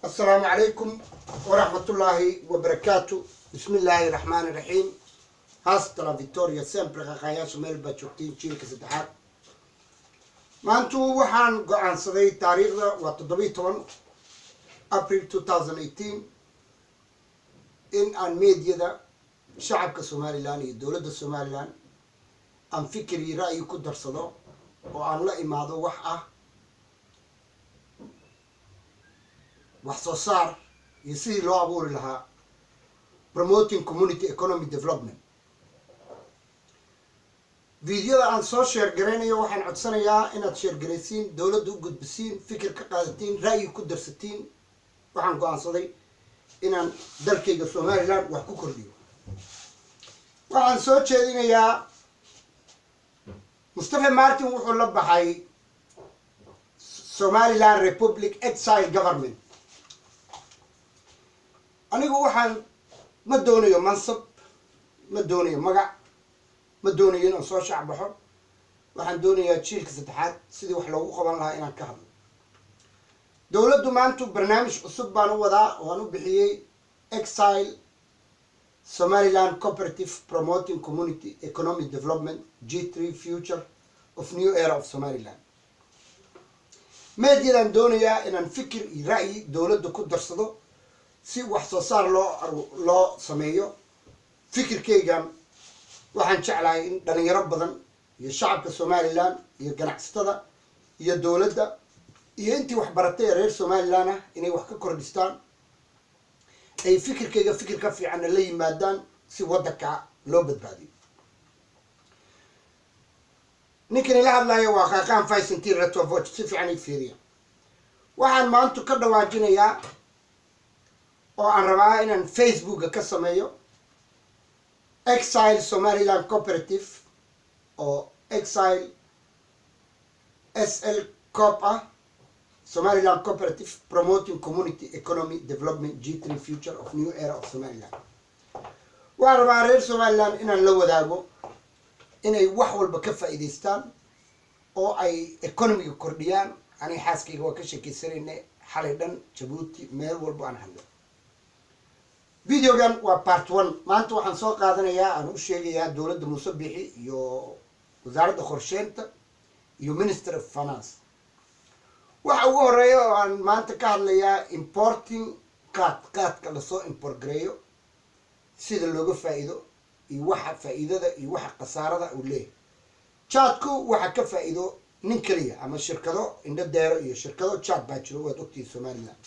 السلام عليكم ورحمة الله وبركاته. بسم الله الرحمن الرحيم. هاستا لا فيكتوريا سيمبر غاياش ميل باتشوكتين جيلك سدحات. ما انتو وحان قعان صدي تاريخ و 17 أبريل 2018 إن أن ميديا شعب كسومالي لان دولة السومالي لان أن فكري رأيي كدر صدو وأن لا إمادو وحا وحصوصار يصير لو أبور لها promoting community economic development. فيديو عن سوشيال جرينيا وحن عدسنا يا إن تشير جريسين دولة دو قد بسين فكر كقادتين رأي كدر 60 وحن قان صدي إن دلكي قصومالي لان وحكو كرديو وحن سوشيال يا مصطفى مارتن وحو لبحي سومالي لان ريبوبليك اكسايل جوفرمنت. anigu waxaan ma doonayo mansab ma doonayo magac ma doonayo inaan soo shacbaxo waxaan doonayaa jiilka saddexaad sidii wax loogu qaban lahaa inaan ka hadlo. dowladdu maanta barnaamij cusub baan u wadaa oo aan u bixiyey exile Somaliland Cooperative Promoting Community Economic Development G3 Future of New Era of Somaliland. meediyadan doonayaa inaan fikir iyo ra'yi dowladda ku darsado si wax soo saar loo sameeyo. fikirkaygan waxaan jeclahay in dhalinyaro badan iyo shacabka Somaliland iyo ganacsatada iyo dowladda iyo intii wax baratay reer Somaliland ah inay wax ka kordhistaan ay fikirkayga fikir ka fiican la yimaadaan si wadanka loo badbaadiyo. ninkan ila hadlayo waa Qaqaan Faysantii Rato Vote si fiican ay fiiriya. waxaan maanta ka dhawaajinayaa oo aan rabaa inaan Facebook ka sameeyo Exile Somaliland Cooperative oo Exile SL Copa Somaliland Cooperative Promoting Community Economic Development G3 Future of New Era of Somaliland. waxaan rabaa reer Somaliland inaan la wadaago inay wax walba ka faa'iideystaan oo ay economiga kordhiyaan. ani xaaskayga waa ka sheekaysanayna xalay dhan Djibouti meel walba aan hadlo. فيديوغان waa part 1 maanta waxaan soo qaadanayaa aan u sheegayaa dawladda Muuse Bixi iyo wasaaradda qorsheynta iyo Minister of Finance. waxa ugu horeeya oo aan maanta ka hadlayaa importing qaadka la soo import gareeyo sida looga faa'iido iyo waxa faa'iidada iyo waxa khasaarada uu leeyahay. jaadku waxa ka faa'iido nin kaliya ama shirkado indho deero iyo shirkado jaad baa jiro waad ogtihiin Somaliland.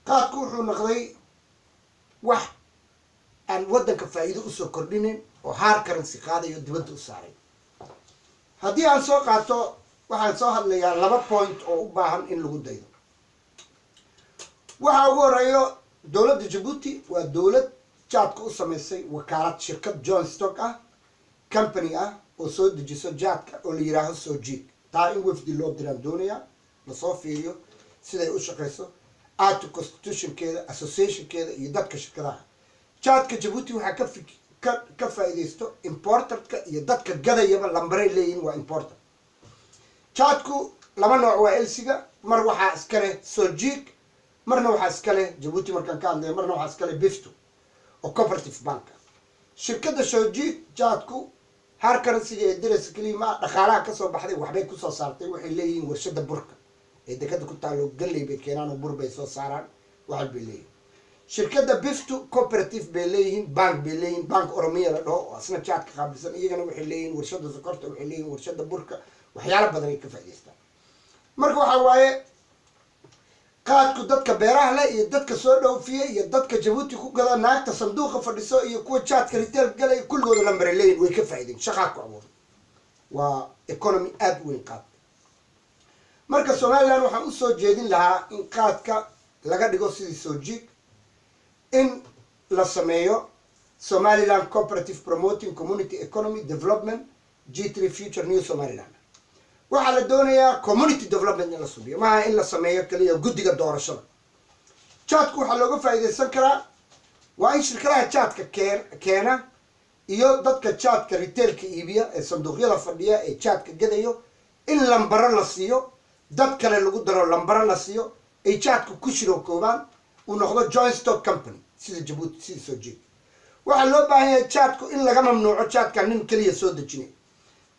qaadku wuxuu noqday wax aan wadanka faa'iido u soo kordhinin oo hard currency qaadayo dibadda u saaray. haddii aan soo qaato waxaan soo hadlayaa 2 point oo u baahan in lagu daydo. waxa ugu horeeyo dowladda Djibouti waa dowlad jaadka u sameysay wakaalad shirkad John Stock ah company ah oo soo dejiso jaadka oo la yiraahdo soo jiid. taa in wafdi loo diraan doonaya la soo fiiriyo siday u shaqeyso ato constitution keeda association keeda iyo dadka shirkadaha. jaadka Djibouti waxa ka faa'iideysto importerka iyo dadka gadayaba lambaray leeyihiin waa importer. jaadku laba nooc waa elsiga mar waxa iska leh Soljik marna waxa iska leh Djibouti markaan ka hadlayo marna waxa iska leh Bifto oo cooperative bank. shirkadda Soljik jaadku har currency ee diraysa kaliya dhaqaalaha ka soo baxday waxbay ku soo saartay waxay leeyihiin warshada burka ee dekada ku taalo galay bay keenaan oo bur bay soo saaraan waxa bay leeyihiin. shirkadda Bifto cooperative bay leeyihiin bank bay leeyihiin bank Oromia la dhaho asna jaadka qaabilsan iyagana waxay leeyihiin warshada sokorta waxay leeyihiin warshada burka waxyaalo badan ay ka faa'iideystaan. marka waxa waaye qaadku dadka beeraha leh iyo dadka soo dhoofiya iyo dadka Djibouti ku gada naagta sanduuqa fadhiso iyo kuwa jaadka retail galay kulligooda lambar leeyihiin way ka faa'iideen shaqo ku abuur waa economy aad weyn qaad. marka Somaliland waxaan u soo jeedin lahaa in qaadka laga dhigo sidii Soljik in la sameeyo Somaliland Cooperative Promoting Community Economic Development G3 Future New Somaliland. waxa la doonayaa community development in la subiyo ma in la sameeyo kaliya guddiga doorashada. jaadku waxa looga faa'iideysan karaa waa in shirkadaha jaadka keena iyo dadka jaadka retailka iibiya ee sanduuqyada fadhiya ee jaadka gadayo in lambaro la siiyo dad kale lagu daro lambaro la siiyo ay jaadku ku shirookoobaan uu noqdo joint stock company sida Djibouti sida soo jeed waxa loo baahan yahay jaadku in laga mamnuuco jaadka nin kaliya soo dejinay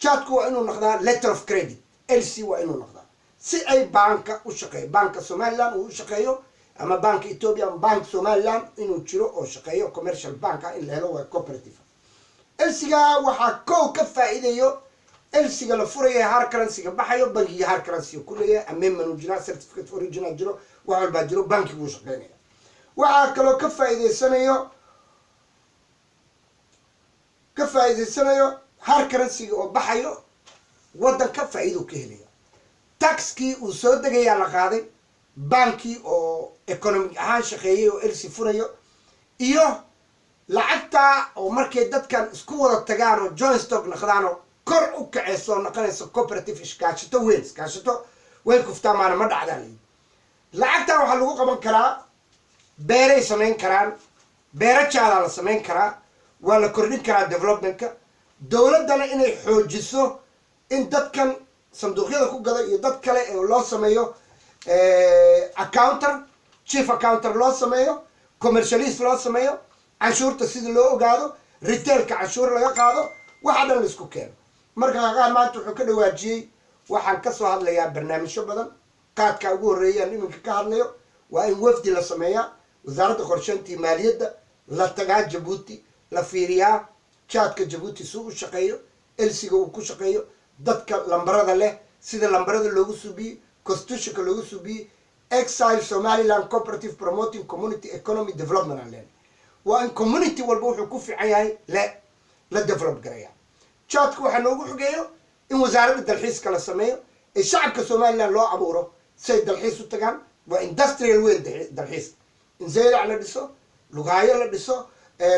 jaadku waa inuu noqdaa letter of credit LC waa inuu noqdaa si ay banka u shaqeeyo banka Somaliland uu shaqeeyo ama banka Ethiopia ama bank Somaliland inuu jiro oo shaqeeyo commercial banka in la helo waa cooperative LC-ga waxa ka faa'iideeyo LC-ga la furayo hard currency-ga baxayo bankiga hard currency ku leeyahay amendment original certificate original jiro waxa walba jiro bankigu uu shaqeynaya waxa kaloo ka faa'iideysanayo hard currency-ga oo baxayo wadanka faa'iido ka helaya tax-kii uu soo degaya la qaaday banki oo economic ahaan shaqeeyay oo LC furayo iyo lacagta oo markay dadkan isku wada tagaan oo joint stock noqdaan kor u kacayso noqonayso cooperative iskaashato weyn kuftaamaana ma dhacdaan lacagta waxa lagu qaban karaa beeray sameyn karaan beera jaala la sameyn karaa waa la kordhin karaa developmentka dawladana inay xoojiso in dadkan sanduuqyada ku gada iyo dad kale ee loo sameeyo accountant chief accountant loo sameeyo commercialist loo sameeyo canshuurta sida loo ogaado retailka canshuur laga qaado waxa dhan la isku keeno marka qaar maanta wuxuu ka dhawaajiyay waxaan ka soo hadlayaa barnaamijyo badan qaadka ugu horeeyay nimanka ka hadlayo waa in wafdi la sameeyaa wasaaradda qorsheynta maaliyadda la tagaa Djibouti la fiiriyaa jaadka Djibouti suu u shaqeeyo LC-ga uu ku shaqeeyo dadka lambarada leh sida lambarada loogu suubiyo constitutionka loogu suubiyo exile Somaliland cooperative promoting community economy development and land waa in community walba wuxuu ku fiican yahay la develop garaya jaadku waxa noogu xogeeyo in wasaaradda dalxiiska la sameeyo ee shacabka Somaliland loo abuuro say dalxiis u tagaan waa industrial weyn dalxiis in Zeylac la dhiso Lugaayo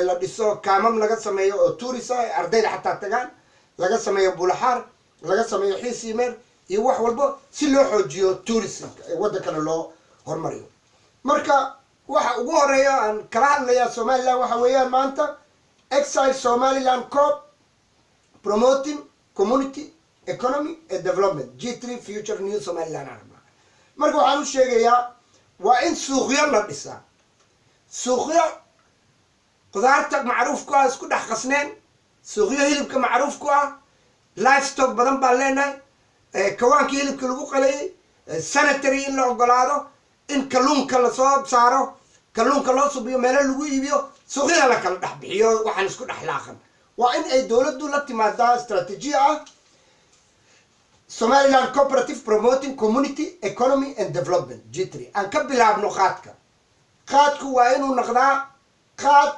la dhiso kaamam laga sameeyo oo tourist ardayda xataa tagaan laga sameeyo Bulaxaar laga sameeyo Xiisimeer iyo wax walba si loo xoojiyo tourism wadankana loo hormariyo marka waxa ugu horeeyo aan kala hadlayaa Somaliland waxa weeyaan maanta exile Somaliland Corp promoting community economy and development G3 future new Somaliland arma marka waxaan u sheegayaa waa in suuqyo la dhisaa suuqyo qudaarta macruufku ah isku dhex qasneen suuqyo hilibka macruufku ah livestock badan baa leenahay kawaanka hilibka lagu qalayay sanitary in la ogolaado in kalluunka la soo saaro kalluunka loo subiyo meel lagu iibiyo suuqyada la kala dhex bixiyo waxaan isku dhex laaqan waa in ay dawladdu la timaadaa istaraatiiji ah Somaliland cooperative promoting community economy and development G3 aan ka bilaabno qaadku waa inuu noqdaa qaad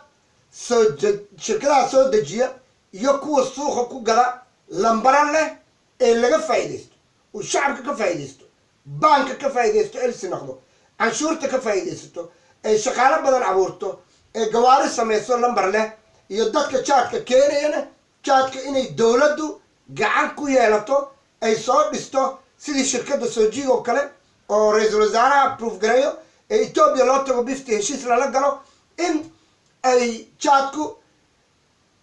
shirkadaha soo dejiya iyo kuwa suuqa ku gada lambaran leh ee laga faa'iideysto oo shacabka ka faa'iideysto banka ka faa'iideysto LC noqdo canshuurta ka faa'iideysto ee shaqaale badan abuurto ee gawaari sameeyso lambar leh iyo dadka jaadka keenayana jaadka inay dawladdu gacan ku yeelato ay soo dhisto sidii shirkadda Sojigo oo kale oo ra'iisul wasaaraha approve gareeyo ee Ethiopia loo tago bifti heshiis la galo in ay jaadku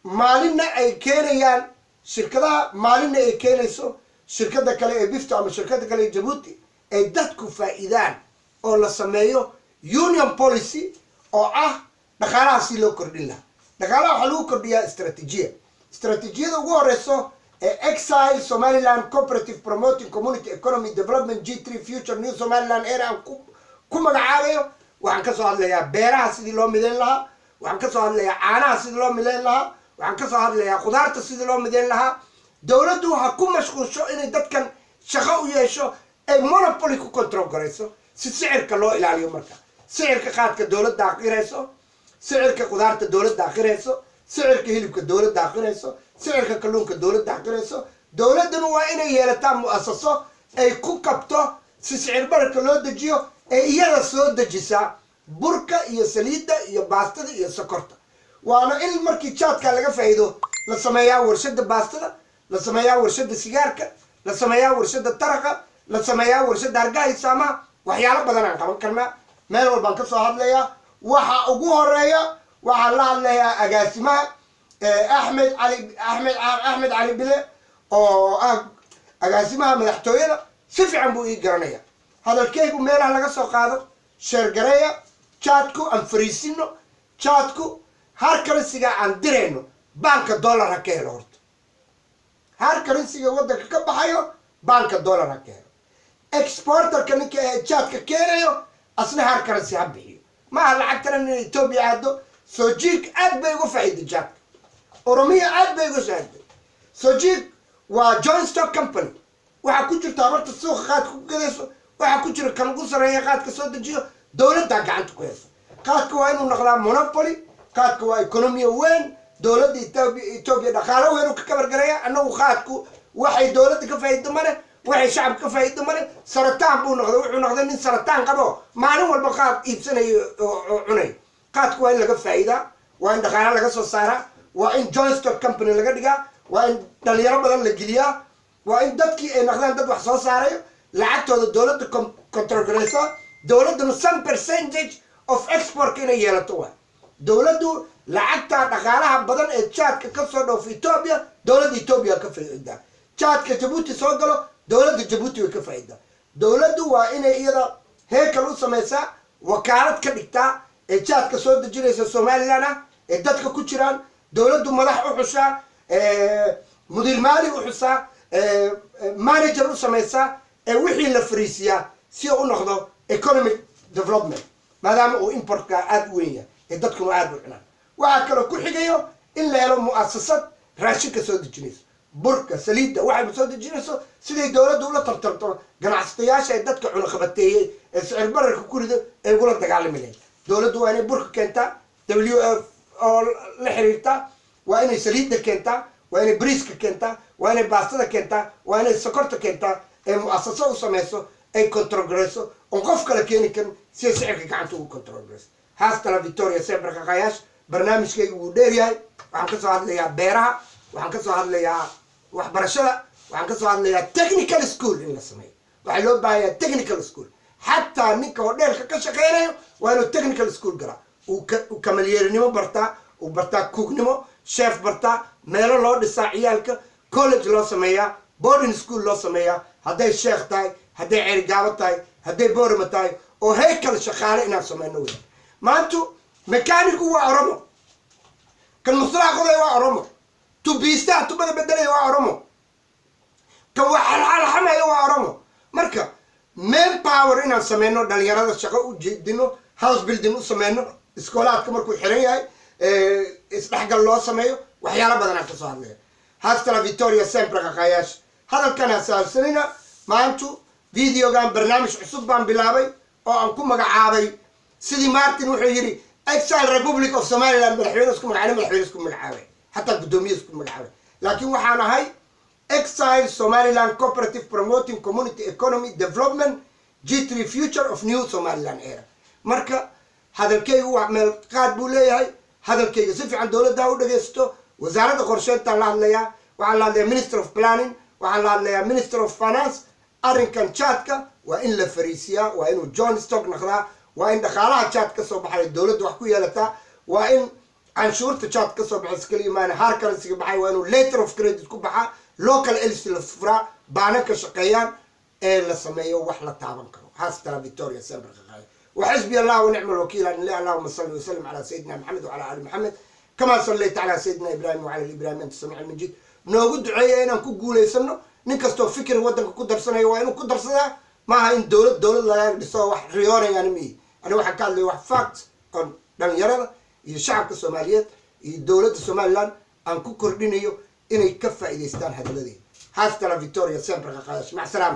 maalinna ay keenayaan shirkadaha maalinna ay keenayso shirkadda kale ee bifti ama shirkadda kale ee Djibouti ay dadku faa'iidaan oo la sameeyo union policy oo ah dhaqaalaha si loo kordhin lahaa dhaqaalaha waxa lagu kordhiyaa istaraatiijiyada ugu horeyso exile Somaliland cooperative promoting community economy development G3 future new Somaliland era ku magacaabayo waxaan ka soo hadlayaa beeraha sidii loo mideyn lahaa waxaan ka soo hadlayaa caanaha sidii loo mideyn lahaa waxaan ka soo hadlayaa khudaarta sidii loo mideyn lahaa dawladdu waxa ku mashquulsho inay dadkan shaqo u yeesho ay monopoly ku control garayso si sicirka loo ilaaliyo marka sicirka qaadka dawladda aqirayso sicirka khudaarta dawladda aqirayso sicirka hilibka dawladda aqirayso sicirka kalluunka dawladda aqirayso dawladuna waa inay yeelataa mu'assaso ay ku kabto si sicir bararka loo dejiyo ee iyada soo dejisa burka iyo saliidda iyo baastada iyo sokorta waana in markii jaadka laga faa'iido la sameeyaa warshada baastada la sameeyaa warshada sigaarka la sameeyaa warshada taraqa la sameeyaa warshada hargaha isaama waxyaalo badan aan qaban karnaa meel walbaan ka soo hadlayaa waxa ugu horeeya waxaa la hadlayaa agaasimaha Ahmed Ali Bile oo agaasimaha madaxtooyada si fiican buu ii garanaya هذا الكيك وميلها لقى سوقاده شرقرية جاتكو أم فريسينو جاتكو هار كرنسيغا عن ديرينو بانك الدولار هكيلو هورت هار كرنسيغا ودك كبحايو بانك الدولار هكيلو اكسبورتر كنك جاتك كيريو أصلا هار كرنسي هبحيو ما لعقتنا إن إثيوبيا عدو سوجيك عاد بيقو فايد جات أورومية عاد بيقو ساعد سوجيك وجوين ستوك كمباني waxaa ku jirta abarta suuqa qaadka ku gadayso waxaa ku jira kan ugu sareeya qaadka soo dejiyo dowladda gacanta ku haysa qaadka waa inuu noqdaa monopoly qaadka waa economiya weyn dowladda Itoobiya dhaqaale weyn ka kabargaraya annagu qaadku waxay dowladda ka faa'iido male waxay shacabka ka faa'iido male sarataan buu noqday wuxuu noqday nin sarataan qabo maalin walba qaad iibsanayo oo cunay qaadku waa in laga faa'iidaa waa in dhaqaale laga soo saaraa waa in joint stock company laga dhigaa waa in dhalinyaro badan la geliyaa وإن دتكي إن أخذنا دت وحصل صاريو لعبته الدولة كونتروليسا دولة دو some percentage of export كنا يلاتوها دولة دو لعبتها دخلها بدن الشات كسر في إثيوبيا دولة إثيوبيا كفايدة شات كجيبوتي سوقله دولة جيبوتي وكفايدة دولة دو وإن إذا هيك لو سميسا وكالة كدكتا الشات كسر دجيلس الصومالي لنا الدت كوتشران دولة دو ملاح وحشة مدير مالي وحشة مانجر وسميسا وحي لفريسيا سي او نخدو ايكونوميك ديفلوبمنت مادام او امبورت اد وينيا ددكم اد وحنا waxa kale ku xigayo in la helo mu'assasad raashinka soo dejinayso burka saliida waxa soo dejinayso sidii dawladdu ula tartarto ganacsiyaasha ay dadka cuna qabateeyay ee sicir bararka ku rido ay uga dagaalameen dawladdu waa inay burka keenta WF oo la xiriirta waa inay saliida keenta waa inay briiska keenta waa inay baastada keenta waa inay sokorta keenta ee mu'assasad u sameeyso ay controlgreso oo qof kale keeni kan si sicirka gacanta ugu controlgreso haastana Victoria Sember Qaqayash barnaamijkaygu wuu dheer yahay waxaan ka soo hadlayaa beeraha waxaan ka soo hadlayaa waxbarashada waxaan ka soo hadlayaa technical school in la sameeyo waxa loo baahayaa technical school xataa ninka hodheelka ka shaqeynayo waa inuu technical school galaa uu kamalyeerinimo bartaa uu bartaa kuugnimo chef bartaa meelo loo dhisaa ciyaalka college loo sameeyaa boarding school loo sameeyaa hadday sheekh tahay hadday cerigaabo tahay hadday boorima tahay oo heykal shaqaale inaan sameyno wey maantu mekaanigu waa oromo kan musraaqoday waa oromo tubiistaa tubada bedelaya waa oromo kan waxalxamayo waa oromo marka main power inaan sameyno dhalinyarada shaqo u jeedino house building u sameyno iskoolaadka markuu xiran yahay isdhexgal loo sameeyo waxyaalo badan aan ka soo hadlaya haastana Victoria Sember Qaqayash hadalkan asaasnina maantu videogan barnaamij cusub baan bilaabay oo aan ku magacaabay sidii Martin wuxuu yiri Exile Republic of Somaliland madaxweyne isku magacaabay hatta gudoomiye isku magacaabay laakiin waxaan ahay Exile Somaliland Cooperative Promoting Community Economy Development G3 Future of New Somaliland Era marka hadalkaygu wax meel qaad buu leeyahay hadalkayga si fiican dawladda u dhageysto wasaaradda qorsheynta la hadlayaa waxaan la hadlayaa Minister of Planning waxaan la hadlayaa Minister of Finance arrinkan chatka waa in la fariisiyaa waa inuu John Stock noqdaa waa in dhaqaalaha chat ka soo baxay dawladdu wax ku yeelataa waa in canshuurta chat ka soo baxay iskaliya maana har currency baxay waa inuu letter of credit ku baxa local LC la fura baanka shaqeeyaan ee la sameeyo wax la taaban karo haastana Victoria Sember Qaqayash وحسبي الله ونعم الوكيل ان الله اللهم صل وسلم على سيدنا محمد وعلى ال محمد كما صليت على سيدنا ابراهيم وعلى ال ابراهيم انت سميع المجيد نوغو دعيه ان ku guuleysano nin kasto fikir wadanka ku darsanayo waa inuu ku darsadaa maaha in dawlad laga dhiso wax riyoonayaan mi ana waxa ka hadlay wax fact on dhalinyarada iyo shacabka Soomaaliyeed iyo dawladda Somaliland aan ku kordhinayo inay ka faa'iideystaan hadaladii haastana Victoria Sember Qaqayash mac salaam